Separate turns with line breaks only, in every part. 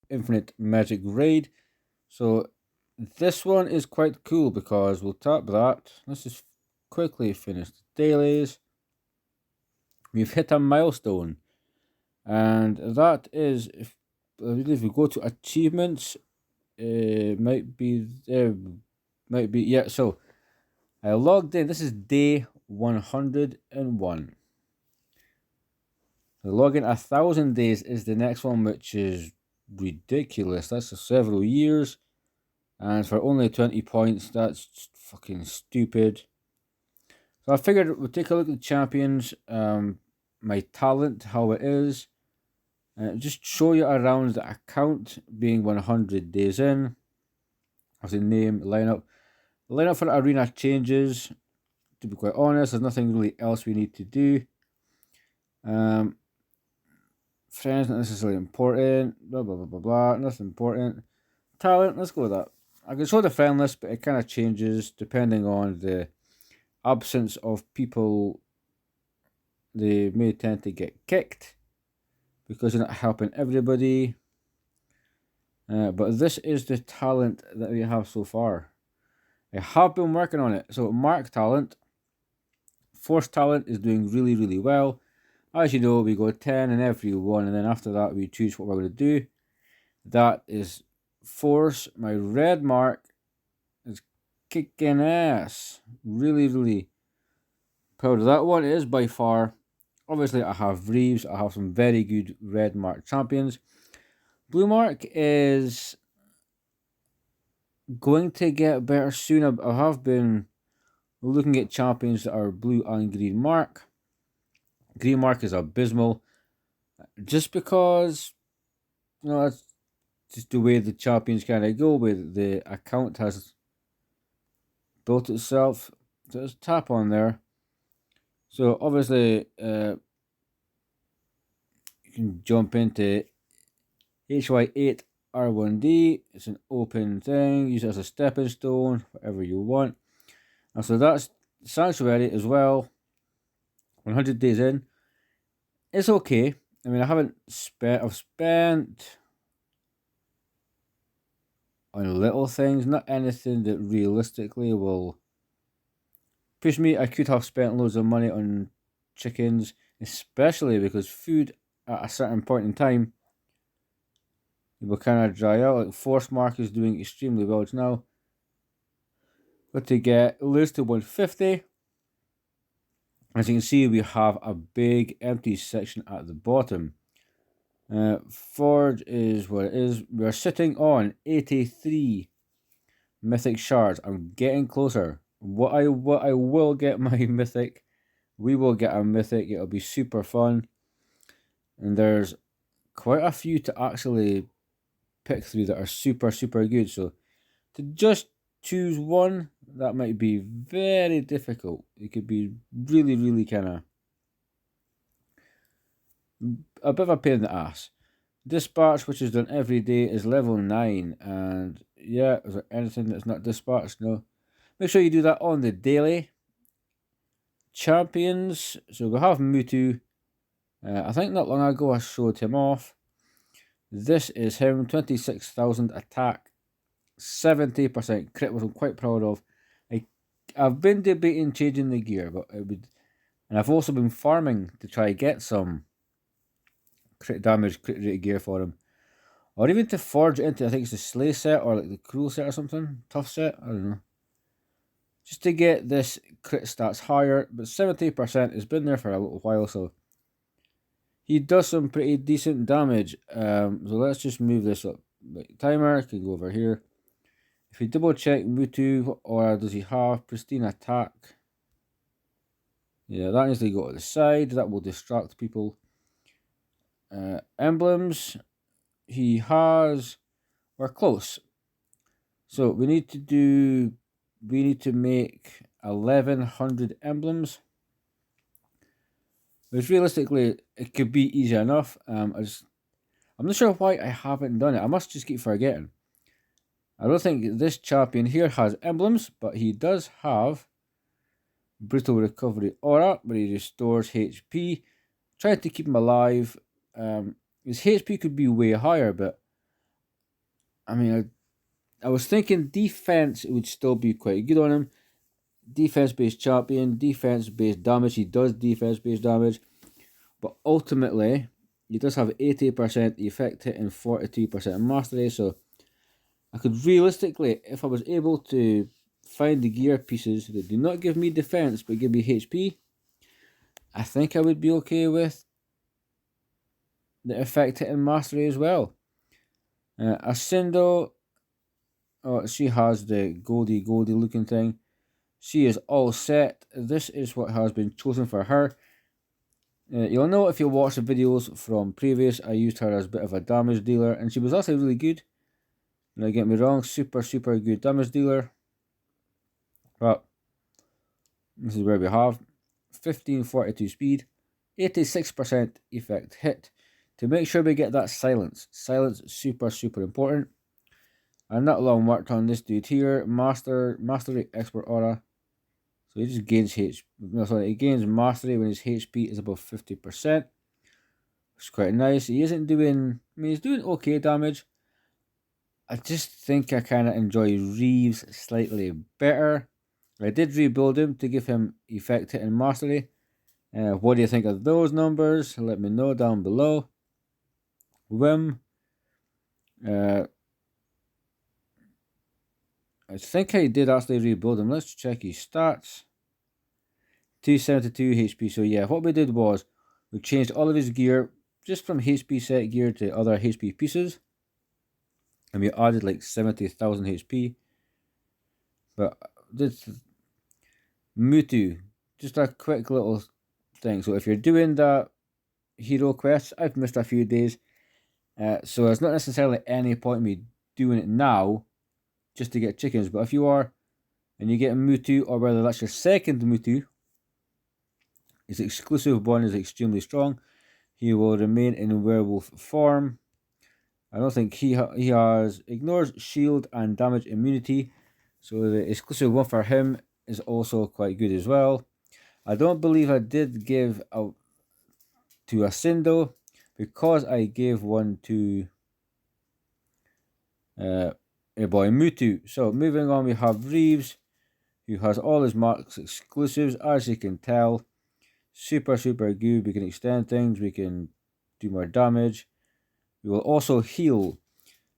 infinite Magicraid. So this one is quite cool because we'll tap that. Let's just quickly finish the dailies. We've hit a milestone, and that is, if I believe we go to achievements, might be there, might be, yeah. So I logged in. This is day 101. The login 1,000 days is the next one, which is ridiculous. That's for several years, and for only 20 points, that's fucking stupid. So I figured we'll take a look at the champions, my talent, how it is, just show you around the account being 100 days in. As the name, lineup. The lineup for arena changes. To be quite honest, there's nothing really else we need to do. Friends, not necessarily important. Blah blah blah blah blah. Nothing important. Talent, let's go with that. I can show the friend list, but it kind of changes depending on the absence of people. They may tend to get kicked because they're not helping everybody. But this is the talent that we have so far. I have been working on it. So Mark talent, Force talent is doing really, really well. As you know, we go 10 in every one, and then after that we choose what we're going to do. That is Force. My red mark is kicking ass. Really, really proud of that one. It is by far. Obviously, I have Reeves. I have some very good red mark champions. Blue mark is going to get better soon. I have been looking at champions that are blue and green mark. Green mark is abysmal. Just because, that's just the way the champions kind of go, where the account has built itself. So let's tap on there. So obviously, you can jump into HY8R1D. It's an open thing. Use it as a stepping stone, whatever you want. And so that's Sanctuary as well. 100 days in. It's okay. I mean, I've spent on little things, not anything that realistically will push me. I could have spent loads of money on chickens, especially because food at a certain point in time will kind of dry out. Like Force Mark is doing extremely well just now. But to get lose to 150, as you can see, we have a big empty section at the bottom. Forge is what it is. We are sitting on 83 mythic shards. I'm getting closer. What I will get my mythic. We will get a mythic. It'll be super fun. And there's quite a few to actually pick through that are super, super good. So to just choose one, that might be very difficult. It could be really, really kind of a bit of a pain in the ass. Dispatch, which is done every day, is level 9. And yeah, is there anything that's not dispatched? No. Make sure you do that on the daily. Champions. So we have Mutu. I think not long ago I showed him off. This is him, 26,000 attack, 70% crit, which I'm quite proud of. I've been debating changing the gear, but and I've also been farming to try get some crit damage, crit rate gear for him. Or even to forge it into, I think it's the Slay set or like the Cruel set or something. Tough set, I don't know. Just to get this crit stats higher, but 70% has been there for a little while, so he does some pretty decent damage. So let's just move this up. Timer can go over here. If we double check Mutu, or does he have pristine attack? Yeah, that needs to go to the side. That will distract people. Emblems, he has. We're close. So we need to make 1,100 emblems. Which realistically, it could be easy enough. I'm not sure why I haven't done it. I must just keep forgetting. I don't think this champion here has emblems, but he does have Brutal Recovery Aura, where he restores HP. Trying to keep him alive. His HP could be way higher, but I mean, I was thinking defense would still be quite good on him. Defense based champion, defense based damage. He does defense based damage, but ultimately he does have 80% effect hit and 42% mastery. So I could realistically, if I was able to find the gear pieces that do not give me defense but give me HP, I think I would be okay with the effect hit and mastery as well. Ascindo, oh, she has the goldy looking thing. She is all set. This is what has been chosen for her. You'll know if you watch the videos from previous, I used her as a bit of a damage dealer, and she was also really good. Now, get me wrong, super good damage dealer. But this is where we have 1542 speed, 86% effect hit. To make sure we get that silence. Silence super important. And not long worked on this dude here, mastery expert aura. So he just gains he gains mastery when his HP is above 50%. It's quite nice. He isn't doing, I mean, he's doing okay damage. I just think I kind of enjoy Reeves slightly better. I did rebuild him to give him effect hit and mastery. What do you think of those numbers? Let me know down below. Wim. I think I did actually rebuild him. Let's check his stats. 272 HP. So yeah, what we did was we changed all of his gear just from HP set gear to other HP pieces. And we added like 70,000 HP. But this Mutu, just a quick little thing. So if you're doing that hero quest, I've missed a few days. So there's not necessarily any point in me doing it now just to get chickens. But if you are and you get a Mutu, or whether that's your second Mutu, his exclusive one is extremely strong. He will remain in werewolf form. I don't think he has ignores shield and damage immunity. So the exclusive one for him is also quite good as well. I don't believe I did give out to Ascindo because I gave one to a boy Mutu. So moving on, we have Reeves, who has all his marks exclusives, as you can tell. Super good. We can extend things, we can do more damage. We will also heal.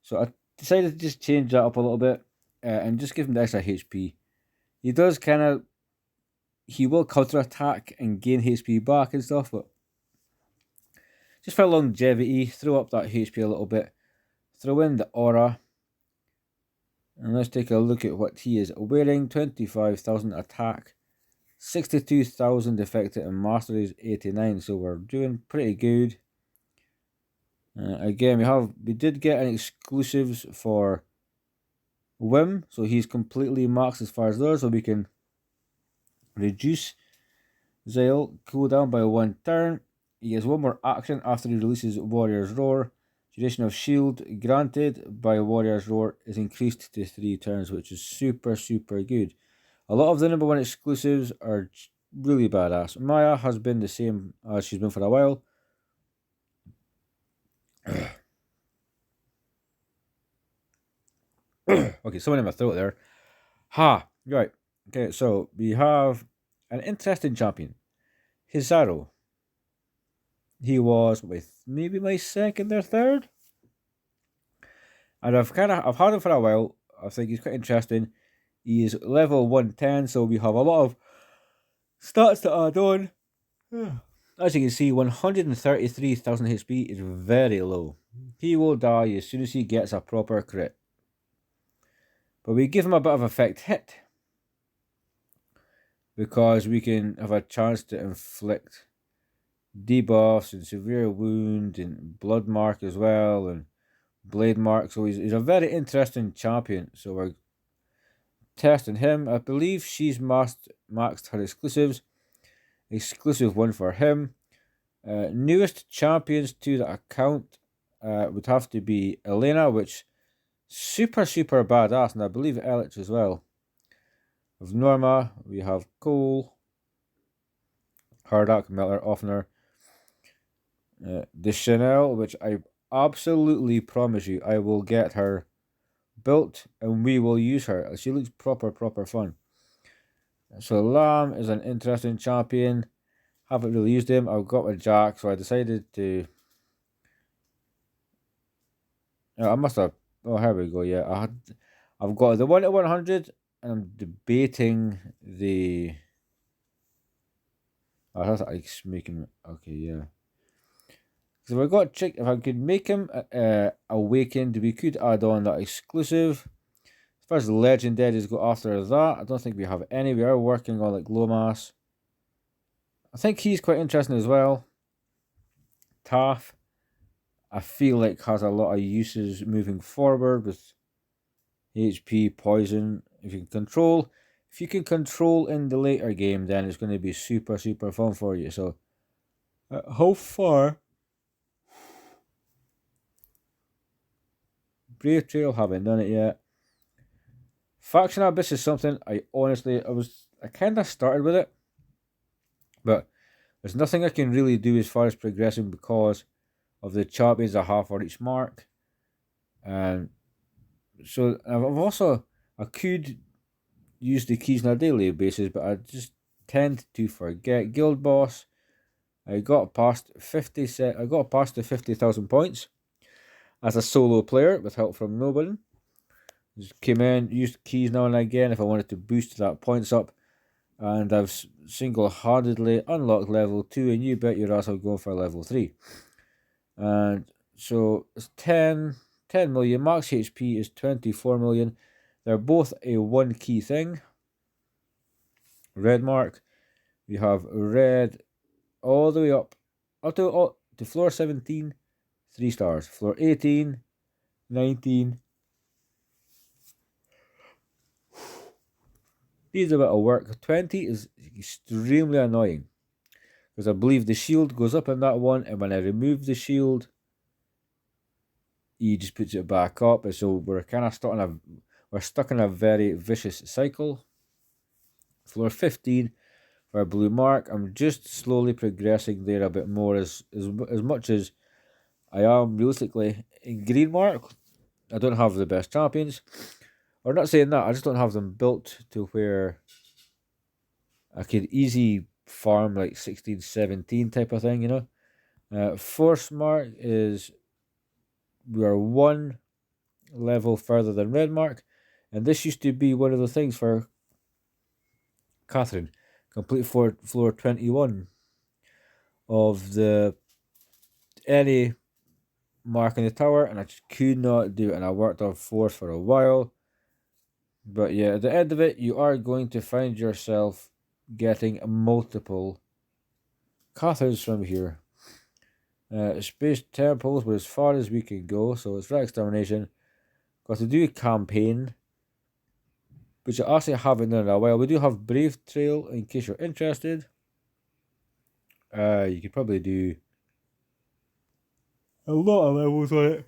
So I decided to just change that up a little bit and just give him the extra HP. He does he will counter attack and gain HP back and stuff, but just for longevity, throw up that HP a little bit. Throw in the aura. And let's take a look at what he is wearing. 25,000 attack, 62,000 effective, and mastery is 89. So we're doing pretty good. Again, we did get an exclusives for Wim, so he's completely maxed as far as there, so we can reduce Zale cooldown by 1 turn. He has one more action after he releases Warrior's Roar. Duration of shield granted by Warrior's Roar is increased to 3 turns, which is super good. A lot of the number 1 exclusives are really badass. Maya has been the same as she's been for a while. Okay, someone in my throat there. Right. Okay, so we have an interesting champion. Hizaru. He was with maybe my second or third. And I've had him for a while. I think he's quite interesting. He is level 110, so we have a lot of stats to add on. As you can see, 133,000 HP is very low. He will die as soon as he gets a proper crit. But we give him a bit of effect hit, because we can have a chance to inflict debuffs and severe wound and blood mark as well, and blade mark. So he's a very interesting champion. So we're testing him. I believe she's maxed her exclusives. Exclusive one for him. Newest champions to the account would have to be Elena, which super badass, and I believe Elich as well. Of Norma, we have Cole, Hardak, Miller, Offner. The Chanel, which I absolutely promise you I will get her built, and we will use her. She looks proper fun. So Lamb is an interesting champion. Haven't really used him. I've got a Jack, so I decided to. I must have. Oh, here we go. Yeah, I've got the 1 to 100, and I'm debating the. I have to make him. Okay, yeah. So if I got Chick, if I could make him awakened, we could add on that exclusive. As far as legendaries go after that, I don't think we have any. We are working on like Lomas. I think he's quite interesting as well. Taff, I feel like has a lot of uses moving forward with HP, poison. If you can control in the later game, then it's going to be super fun for you. So, how far? Brave Trail, haven't done it yet. Faction Abyss is something I kind of started with it, but there's nothing I can really do as far as progressing because of the champions I have for each mark. And so I could use the keys on a daily basis, but I just tend to forget. Guild Boss, I got past the 50,000 points as a solo player with help from nobody. Just came in, used keys now and again if I wanted to boost that points up, and I've single-handedly unlocked level 2, and you bet your ass I'm going for level 3. And so it's 10 million, max HP is 24 million. They're both a 1 key thing. Red mark, we have red all the way up to floor 17, 3 stars. Floor 18, 19. These are a bit of work. 20 is extremely annoying because I believe the shield goes up in that one, and when I remove the shield, he just puts it back up, and so we're kind of stuck in a very vicious cycle. Floor 15 for a blue mark. I'm just slowly progressing there a bit more as much as I am realistically in green mark. I don't have the best champions. Or not saying that, I just don't have them built to where I could easy farm like 16, 17 type of thing, you know. Force mark is we are 1 level further than red mark, and this used to be one of the things for Catherine. Complete floor 21 of the any mark in the tower, and I just could not do it, and I worked on force for a while. But yeah, at the end of it, you are going to find yourself getting multiple Catherines from here. Space temples were as far as we can go, so it's red extermination. Got to do a campaign, which I actually haven't done in a while. We do have Brave Trail in case you're interested. You could probably do a lot of levels on it.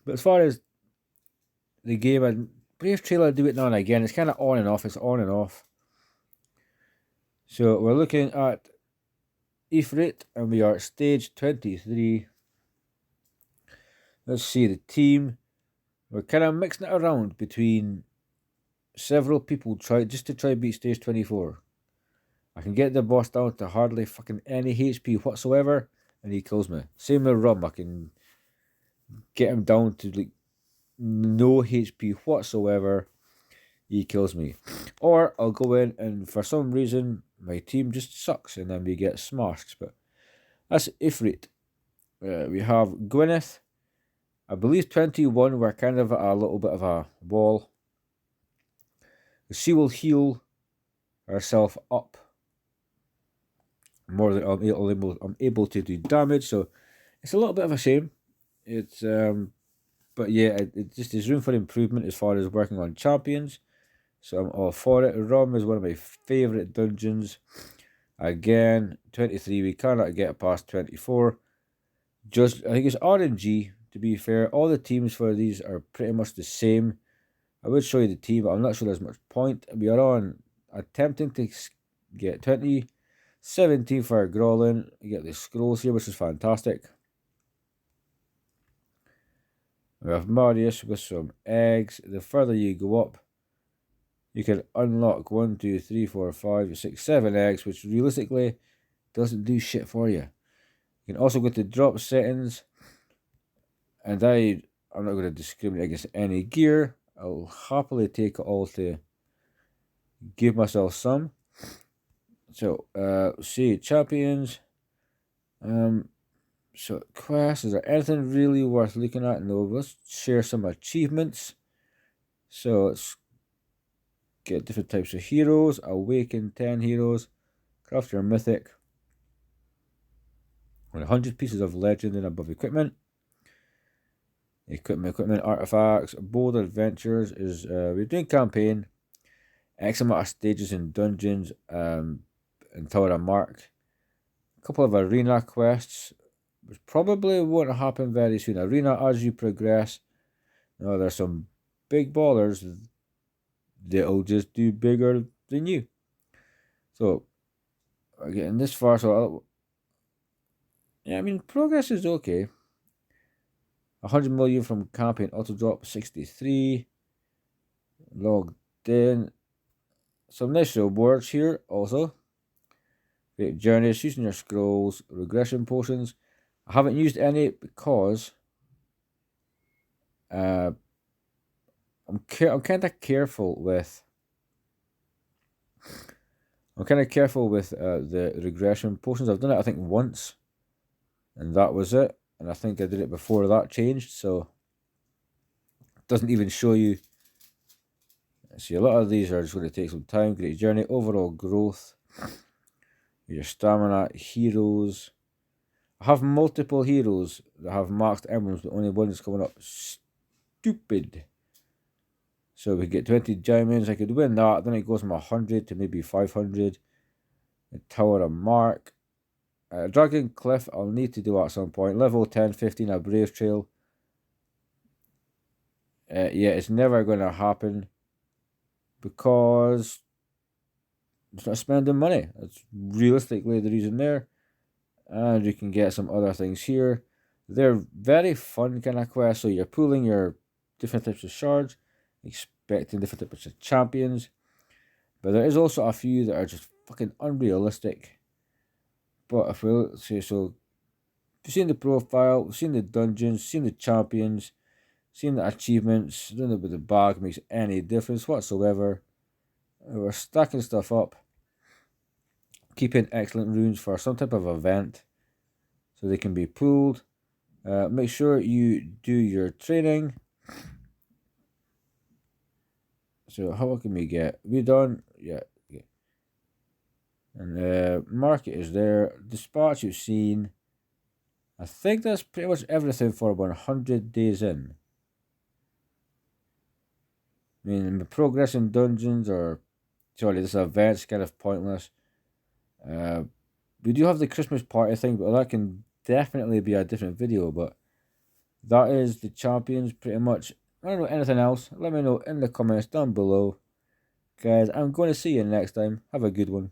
But as far as the game, and Brave Trail, I do it now and again. It's kind of on and off. It's on and off. So we're looking at Ifrit, and we are at stage 23. Let's see the team. We're kind of mixing it around between several people just to try beat stage 24. I can get the boss down to hardly fucking any HP whatsoever, and he kills me. Same with Rum, I can get him down to like no HP whatsoever, he kills me. Or I'll go in and for some reason my team just sucks and then we get smashed. But that's Ifrit. We have Gwyneth. I believe 21 we're kind of a little bit of a wall. She will heal herself up more than I'm able to do damage, so it's a little bit of a shame. It's but yeah, it just is room for improvement as far as working on champions. So I'm all for it. Rum is one of my favourite dungeons. Again, 23, we cannot get past 24. I think it's RNG, to be fair. All the teams for these are pretty much the same. I would show you the team, but I'm not sure there's much point. We are on attempting to get 20. 17 for Growlin. You get the scrolls here, which is fantastic. We have Marius with some eggs. The further you go up, you can unlock 1, 2, 3, 4, 5, 6, 7 eggs, which realistically doesn't do shit for you. You can also go to drop settings, and I'm not going to discriminate against any gear. I'll happily take it all to give myself some. So, see, champions. So, quests, is there anything really worth looking at? No, let's share some achievements. So, let's get different types of heroes. Awaken 10 heroes. Craft your mythic. 100 pieces of legend and above equipment. Equipment, artifacts. Bold adventures is, we're doing campaign. X amount of stages in dungeons until a mark. A couple of arena quests, which probably won't happen very soon. Arena, as you progress, there's some big ballers that'll just do bigger than you. So, we're getting this far, so yeah, I mean, progress is okay. 100 million from campaign auto drop, 63. Logged in. Some nice rewards here also. Great journeys, using your scrolls, regression potions. I haven't used any because I'm kind of careful with. The regression potions. I've done it, I think, once, and that was it. And I think I did it before that changed, so it doesn't even show you. See, a lot of these are just going to take some time. Great journey, overall growth, your stamina, heroes. I have multiple heroes that have marked emblems, but only one is coming up. Stupid. So we get 20 diamonds. I could win that. Then it goes from 100 to maybe 500. The Tower of Mark. Dragon Cliff, I'll need to do at some point. Level 10, 15, a Brave Trail. Yeah, it's never going to happen because it's not spending money. That's realistically the reason there. And you can get some other things here. They're very fun kind of quests. So you're pulling your different types of shards, expecting different types of champions. But there is also a few that are just fucking unrealistic. But if we say so, we've seen the profile, we've seen the dungeons, seen the champions, seen the achievements. I don't know if the bag makes any difference whatsoever. We're stacking stuff up, keeping excellent runes for some type of event, so they can be pulled. Make sure you do your training. So how can we get? We done? Yeah. And market is there. Dispatch you've seen. I think that's pretty much everything for 100 days in. I mean, the progress in dungeons this event's kind of pointless. We do have the Christmas party thing, but that can definitely be a different video. But that is the champions pretty much. I don't know anything else. Let me know in the comments down below. Guys, I'm going to see you next time. Have a good one.